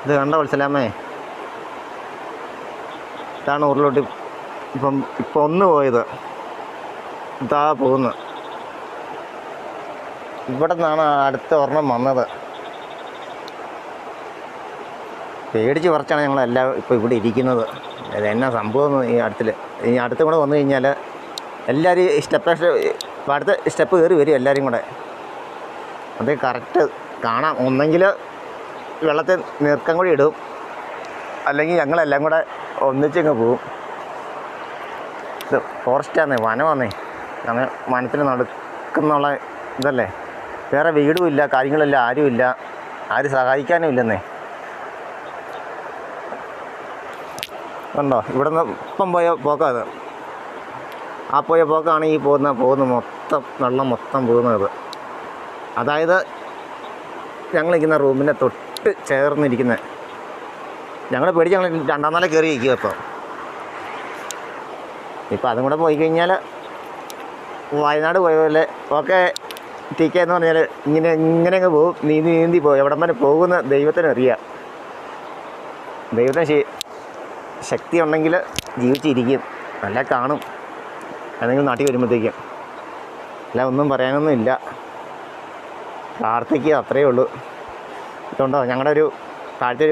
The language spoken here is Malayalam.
ഇത് കണ്ട വത്സലാമേ, ഇതാണ് ഉരുളോട്ടി. ഇപ്പം ഒന്ന് പോയത് ഇതാ പോകുന്നു. ഇവിടെ നിന്നാണ് അടുത്ത ഒരെണ്ണം വന്നത്. പേടിച്ച് പറിച്ചാണ് ഞങ്ങളെല്ലാം ഇപ്പോൾ ഇവിടെ ഇരിക്കുന്നത്. എന്നാ സംഭവം ഈ അടുത്തും കൂടെ വന്നു കഴിഞ്ഞാൽ എല്ലാവരും അടുത്ത സ്റ്റെപ്പ് കയറി വരും എല്ലാവരും കൂടെ. അത് കറക്റ്റ് കാണാം. ഒന്നെങ്കിൽ വെള്ളത്തിൽ നീർക്കം കൂടി ഇടും, അല്ലെങ്കിൽ ഞങ്ങളെല്ലാം കൂടെ ഒന്നിച്ചങ്ങ് പോവും. ഇത് ഫോറസ്റ്റാന്നേ, വനമാന്നേ. അങ്ങനെ വനത്തിൽ നടക്കുന്നുള്ള ഇതല്ലേ. വേറെ വീടും ഇല്ല, കാര്യങ്ങളില്ല, ആരുമില്ല, ആരും സഹായിക്കാനും ഇല്ലെന്നേ. കണ്ടോ, ഇവിടെ നിന്ന് ഇപ്പം പോയ പോക്കാത്. ആ പോയ പോക്കാണ് ഈ പോകുന്ന മൊത്തം വെള്ളം മൊത്തം പോകുന്നത്. അതായത് ഞങ്ങളിരിക്കുന്ന റൂമിൻ്റെ തൊട്ട് ചേർന്നിരിക്കുന്നത്. ഞങ്ങൾ പേടിച്ച് ഞങ്ങൾ 2ാം നില കയറി ഇരിക്കുക. ഇപ്പം അതും കൂടെ പോയി കഴിഞ്ഞാൽ വയനാട് പോയ പോലെ ഓക്കെ TK എന്ന് പറഞ്ഞാൽ ഇങ്ങനെ അങ്ങ് പോകും. നീന്തി പോകും. എവിടം വരെ പോകുന്ന ദൈവത്തിന് അറിയാം. ദൈവത്തിന് ശക്തി ഉണ്ടെങ്കിൽ ജീവിച്ചിരിക്കും, നല്ല കാണും. അല്ലെങ്കിൽ നാട്ടിൽ വരുമ്പോഴത്തേക്കും അല്ല ഒന്നും പറയാനൊന്നും ഇല്ല. പ്രാർത്ഥിക്കുക, അത്രയേ ഉള്ളൂ. ഇതുകൊണ്ടോ ഞങ്ങളുടെ താഴത്തെ